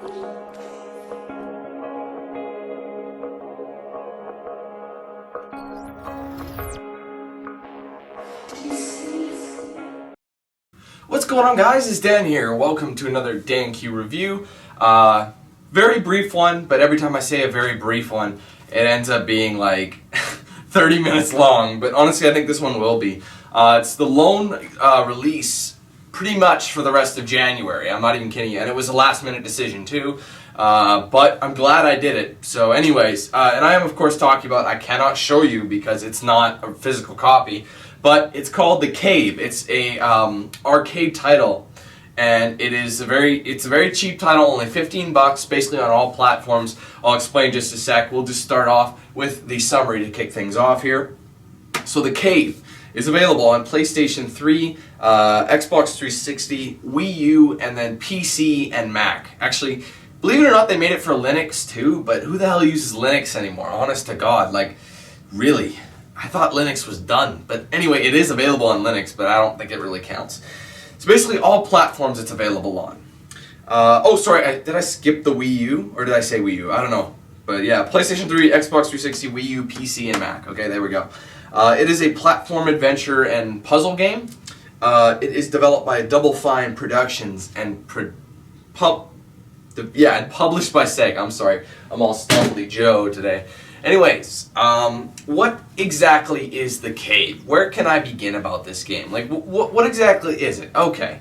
What's going on, guys? It's Dan here. Welcome to another DanQ review. Very brief one, but every time I say a very brief one, it ends up being like 30 minutes long, but honestly I think this one will be. It's the lone release pretty much for the rest of January. I'm not even kidding you, and it was a last minute decision too, but I'm glad I did it. So anyways, and I am of course talking about, I cannot show you because it's not a physical copy, but it's called The Cave. It's a arcade title, and it's a very cheap title, only 15 bucks, basically on all platforms. I'll explain in just a sec. We'll just start off with the summary to kick things off here. So The Cave is available on PlayStation 3, Xbox 360, Wii U, and then PC and Mac. Actually, believe it or not, they made it for Linux too, but who the hell uses Linux anymore? Honest to God, like, really? I thought Linux was done, but anyway, it is available on Linux, but I don't think it really counts. So basically all platforms it's available on. Oh, sorry, did I skip the Wii U, or did I say Wii U? I don't know, but yeah, PlayStation 3, Xbox 360, Wii U, PC, and Mac. Okay, there we go. It is a platform adventure and puzzle game. It is developed by Double Fine Productions and published by Sega. I'm sorry, I'm all stumbly Joe today. Anyways, what exactly is The Cave? Where can I begin about this game? Like, what exactly is it? Okay,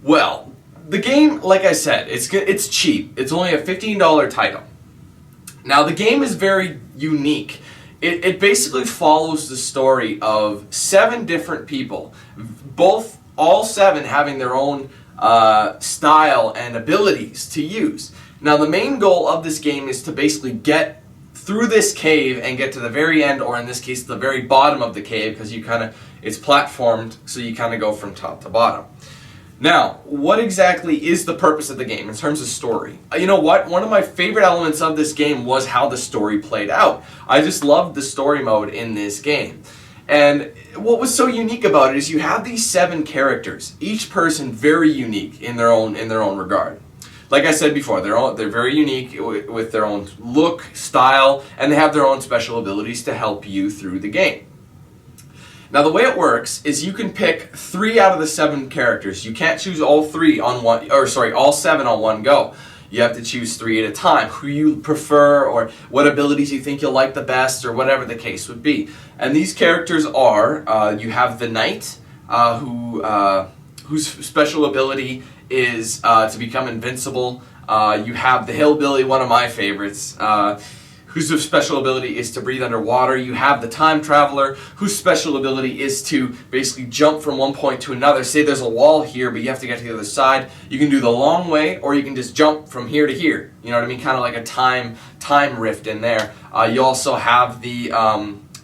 well, the game, like I said, it's cheap. It's only a $15 title. Now, the game is very unique. It basically follows the story of 7 different people, all 7 having their own style and abilities to use. Now, the main goal of this game is to basically get through this cave and get to the very end, or in this case the very bottom of the cave, because it's platformed, so you kind of go from top to bottom. Now, what exactly is the purpose of the game in terms of story? You know what? One of my favorite elements of this game was how the story played out. I just loved the story mode in this game. And what was so unique about it is you have these 7 characters, each person very unique in their own regard. Like I said before, they're very unique with their own look, style, and they have their own special abilities to help you through the game. Now, the way it works is you can pick 3 out of the 7 characters. You can't choose all 7 on one go. You have to choose 3 at a time, who you prefer or what abilities you think you'll like the best, or whatever the case would be. And these characters are, you have the Knight, whose special ability is to become invincible. You have the Hillbilly, one of my favorites, whose special ability is to breathe underwater. You have the Time Traveler, whose special ability is to basically jump from one point to another. Say there's a wall here, but you have to get to the other side. You can do the long way, or you can just jump from here to here. You know what I mean? Kind of like a time rift in there. You also have the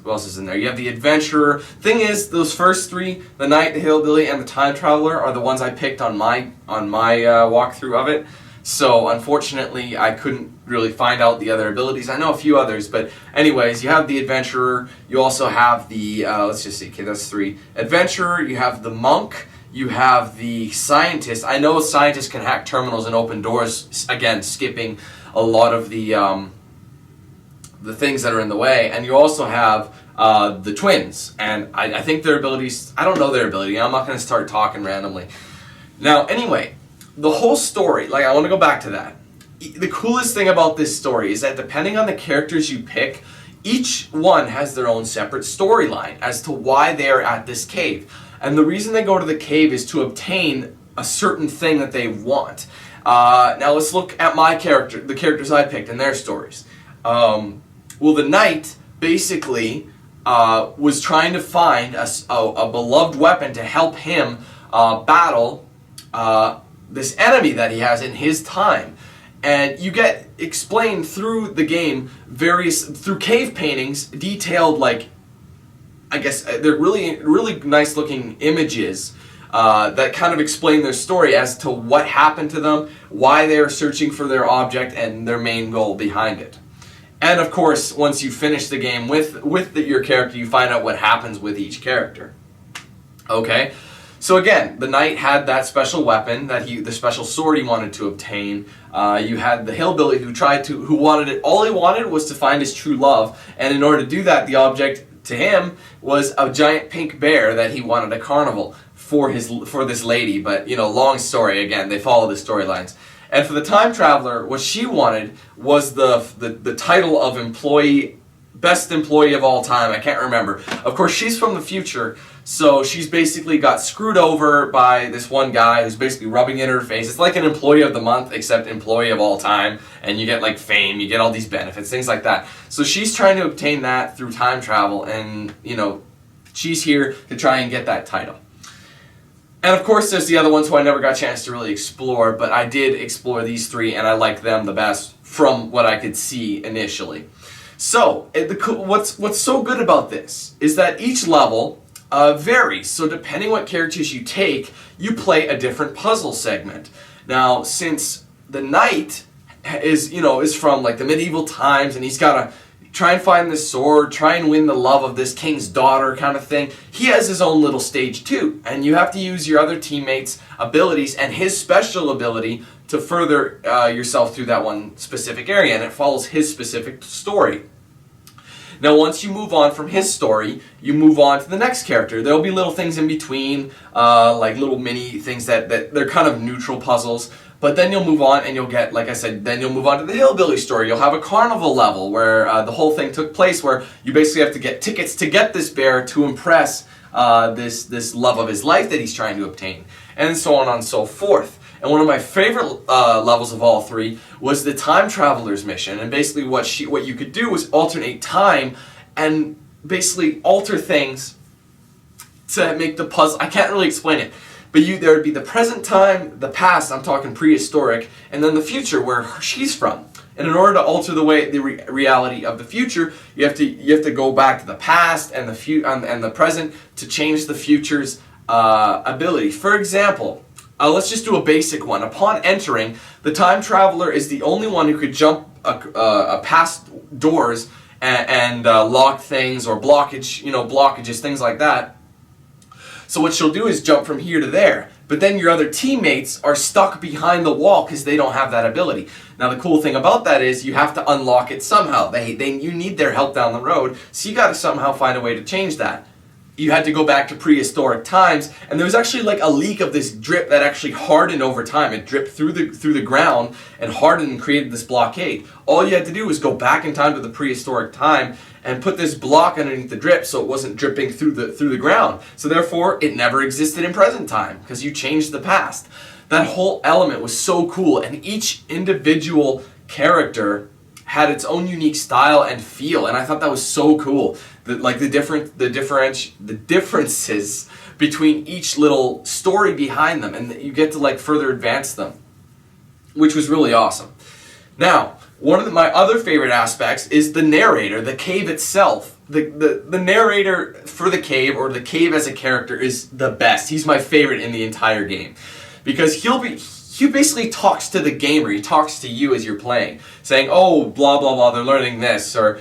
who else is in there? You have the Adventurer. Thing is, those first 3, the Knight, the Hillbilly, and the Time Traveler, are the ones I picked on my walkthrough of it. So unfortunately, I couldn't really find out the other abilities. I know a few others, but anyways, you have the Adventurer. You also have the let's just see. Okay, that's 3. Adventurer. You have the Monk. You have the Scientist. I know Scientists can hack terminals and open doors. Again, skipping a lot of the things that are in the way. And you also have the Twins, and I think their abilities, I don't know their ability. I'm not going to start talking randomly. Now, anyway, the whole story, like, I want to go back to that. The coolest thing about this story is that depending on the characters you pick, each one has their own separate storyline as to why they are at this cave. And the reason they go to the cave is to obtain a certain thing that they want. Now let's look at the characters I picked and their stories. Well, the Knight basically was trying to find a beloved weapon to help him battle this enemy that he has in his time. And you get explained through the game through cave paintings, detailed, like, I guess they're really nice looking images that kind of explain their story as to what happened to them, why they're searching for their object, and their main goal behind it. And of course, once you finish the game with your character, you find out what happens with each character. Okay? So again, the knight had that special weapon, the special sword he wanted to obtain. You had the hillbilly who wanted it. All he wanted was to find his true love, and in order to do that, the object to him was a giant pink bear that he wanted a carnival for this lady. But long story. Again, they follow the storylines. And for the time traveler, what she wanted was the title of best employee of all time. I can't remember. Of course, she's from the future, so she's basically got screwed over by this one guy who's basically rubbing it in her face. It's like an employee of the month, except employee of all time, and you get like fame, you get all these benefits, things like that. So she's trying to obtain that through time travel, and she's here to try and get that title. And of course, there's the other ones who I never got a chance to really explore, but I did explore these three, and I like them the best from what I could see initially. So, what's so good about this is that each level varies. So depending what characters you take, you play a different puzzle segment. Now, since the knight is from like the medieval times, and he's got to try and find this sword, try and win the love of this king's daughter kind of thing, he has his own little stage too. And you have to use your other teammates' abilities and his special ability to further yourself through that one specific area, and it follows his specific story. Now, once you move on from his story, you move on to the next character. There'll be little things in between, like little mini things that they're kind of neutral puzzles. But then you'll move on, and you'll get, like I said, then you'll move on to the hillbilly story. You'll have a carnival level where the whole thing took place, where you basically have to get tickets to get this bear to impress this love of his life that he's trying to obtain, and so on and so forth. And one of my favorite levels of all three was the time traveler's mission. And basically what you could do was alternate time and basically alter things to make the puzzle. I can't really explain it. But there would be the present time, the past, I'm talking prehistoric, and then the future where she's from. And in order to alter the reality of the future, you have to go back to the past and the present to change the future's ability. For example, let's just do a basic one. Upon entering, the time traveler is the only one who could jump past doors and lock things or blockages, things like that. So what she'll do is jump from here to there. But then your other teammates are stuck behind the wall because they don't have that ability. Now the cool thing about that is you have to unlock it somehow. You need their help down the road, so you got to somehow find a way to change that. You had to go back to prehistoric times, and there was actually like a leak of this drip that actually hardened over time. It dripped through the ground and hardened and created this blockade. All you had to do was go back in time to the prehistoric time and put this block underneath the drip so it wasn't dripping through the ground. So therefore, it never existed in present time because you changed the past. That whole element was so cool, and each individual character had its own unique style and feel, and I thought that was so cool. The differences between each little story behind them, and you get to like further advance them, which was really awesome. Now, one of my other favorite aspects is the narrator, the cave itself. The narrator for the cave, or the cave as a character, is the best. He's my favorite in the entire game, because he basically talks to the gamer. He talks to you as you're playing, saying, "Oh, blah blah blah, they're learning this," or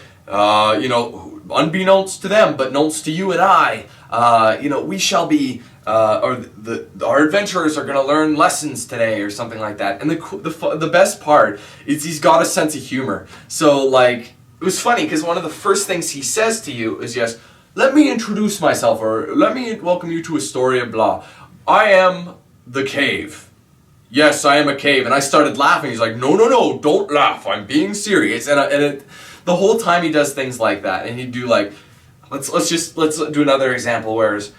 unbeknownst to them, but knownst to you and I, we shall be, our adventurers are going to learn lessons today, or something like that. And the best part is he's got a sense of humor. So like, it was funny because one of the first things he says to you is, "Yes, let me introduce myself, or let me welcome you to a story of blah. I am the cave. Yes, I am a cave." And I started laughing. He's like, no, don't laugh. I'm being serious. The whole time he does things like that, and he'd do like, let's do another example. Whereas,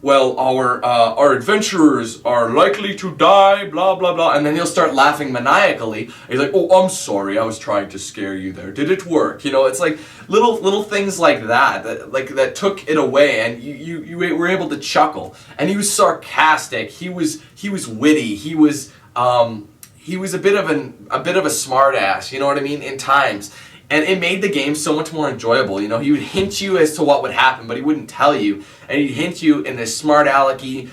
well, our adventurers are likely to die, blah blah blah, and then he'll start laughing maniacally. He's like, "Oh, I'm sorry, I was trying to scare you there. Did it work?" It's like little things like that took it away, and you were able to chuckle. And he was sarcastic. He was witty. He was a bit of a smart ass. You know what I mean? In times. And it made the game so much more enjoyable. He would hint you as to what would happen, but he wouldn't tell you. And he'd hint you in this smart alecky,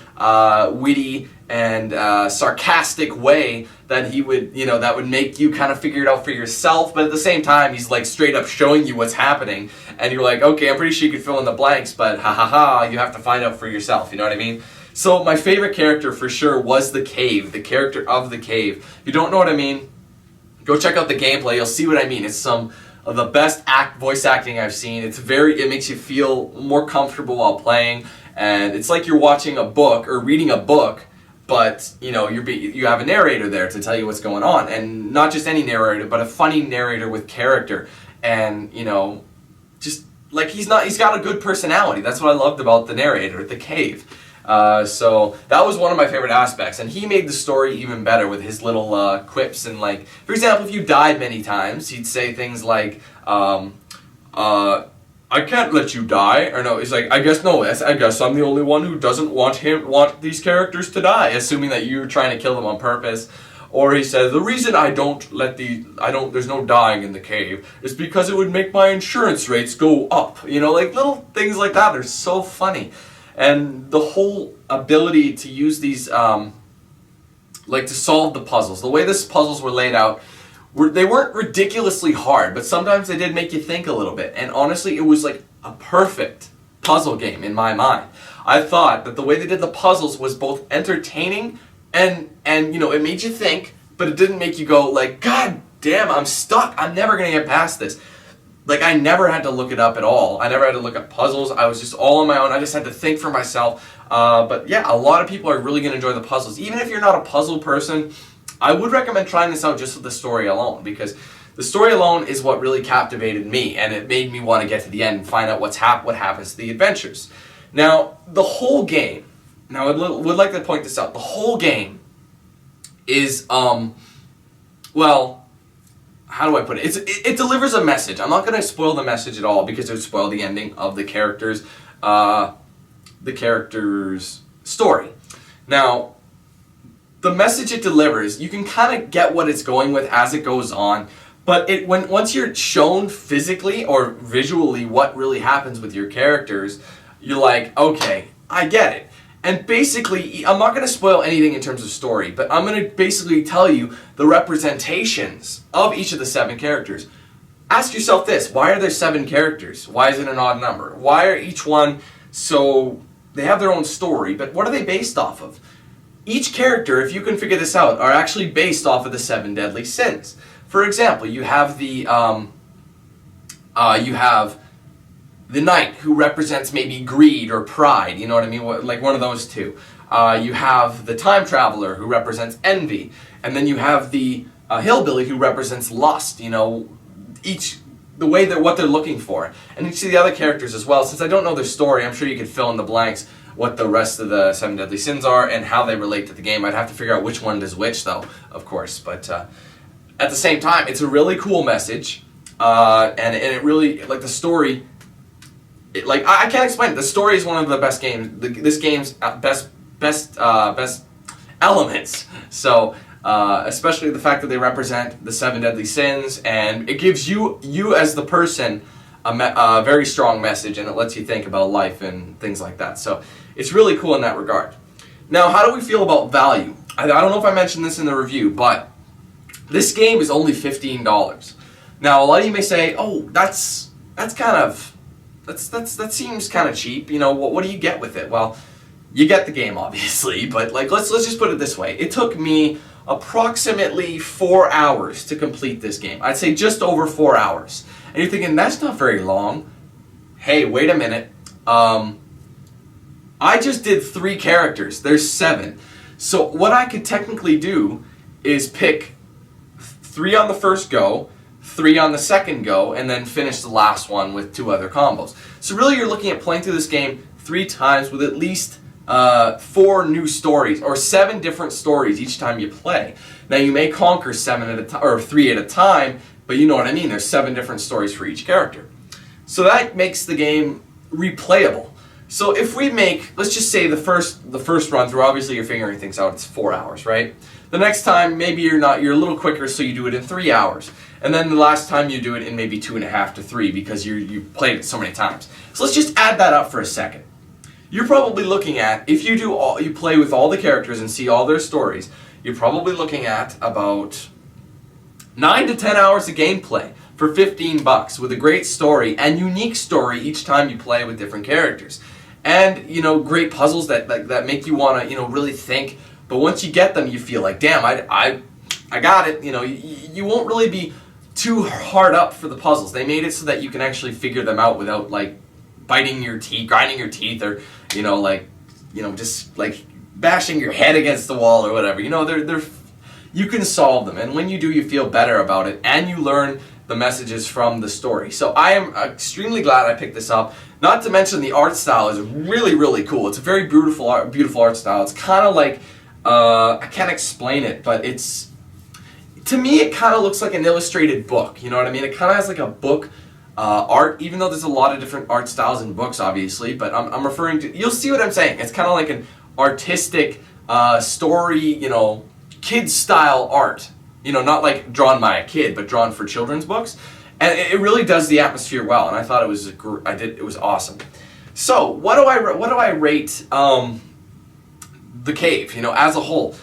witty, and sarcastic way that he would, that would make you kind of figure it out for yourself. But at the same time, he's like straight up showing you what's happening. And you're like, okay, I'm pretty sure you could fill in the blanks, but you have to find out for yourself. You know what I mean? So my favorite character for sure was the Cave, the character of the Cave. If you don't know what I mean, go check out the gameplay. You'll see what I mean. It's some of the best voice acting I've seen. It makes you feel more comfortable while playing, and it's like you're watching a book or reading a book, but you have a narrator there to tell you what's going on, and not just any narrator, but a funny narrator with character, and just like he's got a good personality. That's what I loved about the narrator, the Cave. So that was one of my favorite aspects, and he made the story even better with his little quips, and like, for example, if you died many times, he'd say things like, I can't let you die, or no, he's like, I guess I'm the only one who doesn't want these characters to die, assuming that you're trying to kill them on purpose. Or he says, the reason there's no dying in the cave is because it would make my insurance rates go up. Like little things like that are so funny. And the whole ability to use these, to solve the puzzles. The way these puzzles were laid out, they weren't ridiculously hard, but sometimes they did make you think a little bit. And honestly, it was like a perfect puzzle game in my mind. I thought that the way they did the puzzles was both entertaining and it made you think, but it didn't make you go like, God damn, I'm stuck. I'm never going to get past this. Like, I never had to look it up at all. I never had to look up puzzles. I was just all on my own. I just had to think for myself. But yeah, a lot of people are really going to enjoy the puzzles. Even if you're not a puzzle person, I would recommend trying this out just with the story alone, because the story alone is what really captivated me, and it made me want to get to the end and find out what happens to the adventures. Now, the whole game, I would like to point this out. The whole game is, how do I put it? It delivers a message. I'm not going to spoil the message at all because it would spoil the ending of the character's story. Now, the message it delivers, you can kind of get what it's going with as it goes on, but once you're shown physically or visually what really happens with your characters, you're like, okay, I get it. And basically, I'm not going to spoil anything in terms of story, but I'm going to basically tell you the representations of each of the 7 characters. Ask yourself this: why are there 7 characters? Why is it an odd number? Why are each one so... They have their own story, but what are they based off of? Each character, if you can figure this out, are actually based off of the 7 deadly sins. For example, you have the knight, who represents maybe greed or pride, you know what I mean? Like one of those two. You have the time traveler, who represents envy. And then you have the hillbilly, who represents lust, what they're looking for. And each of the other characters as well. Since I don't know their story, I'm sure you could fill in the blanks what the rest of the 7 deadly sins are and how they relate to the game. I'd have to figure out which one does which, though, of course. But at the same time, it's a really cool message. And it really, like, the story... I can't explain it. The story is one of the best games. This game's best elements. So, especially the fact that they represent the 7 deadly sins, and it gives you as the person a very strong message, and it lets you think about life and things like that. So, it's really cool in that regard. Now, how do we feel about value? I don't know if I mentioned this in the review, but this game is only $15. Now, a lot of you may say, "Oh, that seems kind of cheap. What do you get with it?" Well, you get the game, obviously, but let's just put it this way. It took me approximately 4 hours to complete this game. I'd say just over 4 hours. And you're thinking, that's not very long. Hey, wait a minute. I just did 3 characters. There's 7. So what I could technically do is pick 3 on the first go, 3 on the second go, and then finish the last one with 2 other combos. So really you're looking at playing through this game 3 times with at least 4 new stories, or 7 different stories each time you play. Now you may conquer 7 at a time, or 3 at a time, but you know what I mean, there's 7 different stories for each character. So that makes the game replayable. So if we make, let's just say the first run through, obviously you're figuring things out, it's 4 hours, right? The next time, maybe you're a little quicker, so you do it in 3 hours. And then the last time you do it in maybe 2.5 to 3 because you played it so many times. So let's just add that up for a second. You're probably looking at, if you play with all the characters and see all their stories, you're probably looking at about 9 to 10 hours of gameplay for $15 with a great story and unique story each time you play with different characters. and great puzzles that make you want to really think. But once you get them, you feel like, damn, I got it. You won't really be too hard up for the puzzles. They made it so that you can actually figure them out without like biting your teeth, grinding your teeth, or just like bashing your head against the wall or whatever. They're you can solve them, and when you do, you feel better about it, and you learn the messages from the story. So I am extremely glad I picked this up. Not to mention the art style is really, really cool. It's a very beautiful art style. It's kind of like I can't explain it, but to me it kind of looks like an illustrated book. You know what I mean? It kind of has like a book art, even though there's a lot of different art styles in books, obviously. But I'm referring to. You'll see what I'm saying. It's kind of like an artistic story, kids style art, not like drawn by a kid, but drawn for children's books, and it really does the atmosphere well. And I thought it was awesome. So what do I rate the cave? As a whole,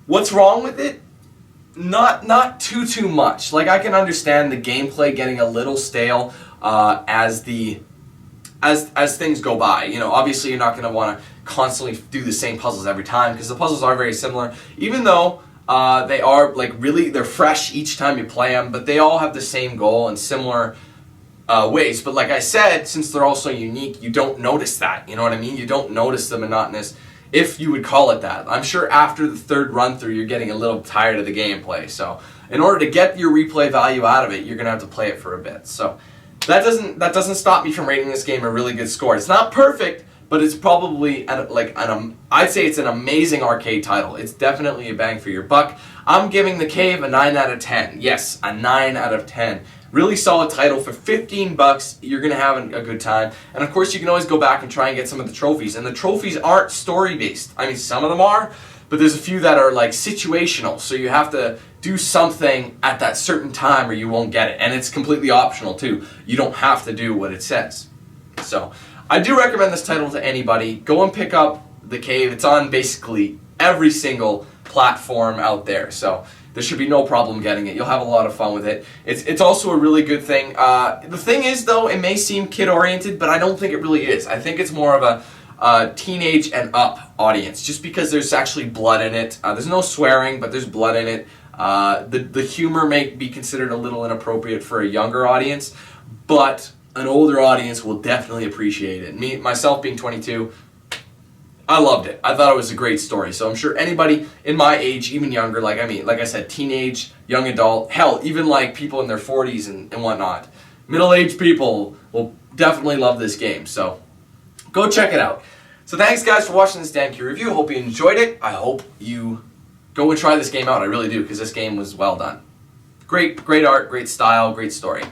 what's wrong with it? Not too much. Like, I can understand the gameplay getting a little stale as things go by. Obviously you're not going to want to constantly do the same puzzles every time, because the puzzles are very similar, even though they are like they're fresh each time you play them, but they all have the same goal in similar ways. But like I said, since they're all so unique, you don't notice that. You know what I mean? You don't notice the monotonous, if you would call it that. I'm sure after the third run through, you're getting a little tired of the gameplay. So in order to get your replay value out of it, you're gonna have to play it for a bit. So that doesn't stop me from rating this game a really good score. It's not perfect, but it's probably I'd say it's an amazing arcade title. It's definitely a bang for your buck. I'm giving The Cave a 9 out of 10. Yes, a 9 out of 10. Really solid title for 15 bucks. You're gonna have a good time, and of course you can always go back and try and get some of the trophies. And the trophies aren't story based. I mean, some of them are, but there's a few that are like situational. So you have to do something at that certain time or you won't get it, and it's completely optional too. You don't have to do what it says. So I do recommend this title to anybody. Go and pick up The Cave. It's on basically every single platform out there, so there should be no problem getting it. You'll have a lot of fun with it. It's also a really good thing. The thing is, though, it may seem kid-oriented, but I don't think it really is. I think it's more of a teenage and up audience, just because there's actually blood in it. There's no swearing, but there's blood in it. The humor may be considered a little inappropriate for a younger audience, but an older audience will definitely appreciate it. Myself being 22, I loved it. I thought it was a great story. So I'm sure anybody in my age, even younger, like I said, teenage, young adult, hell, even like people in their 40s and whatnot, middle-aged people will definitely love this game. So go check it out. So thanks, guys, for watching this DanQ review. Hope you enjoyed it. I hope you go and try this game out. I really do, because this game was well done. Great art, great style, great story.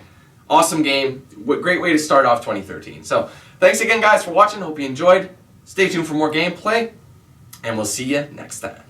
Awesome game. Great way to start off 2013. So thanks again, guys, for watching. Hope you enjoyed. Stay tuned for more gameplay, and we'll see you next time.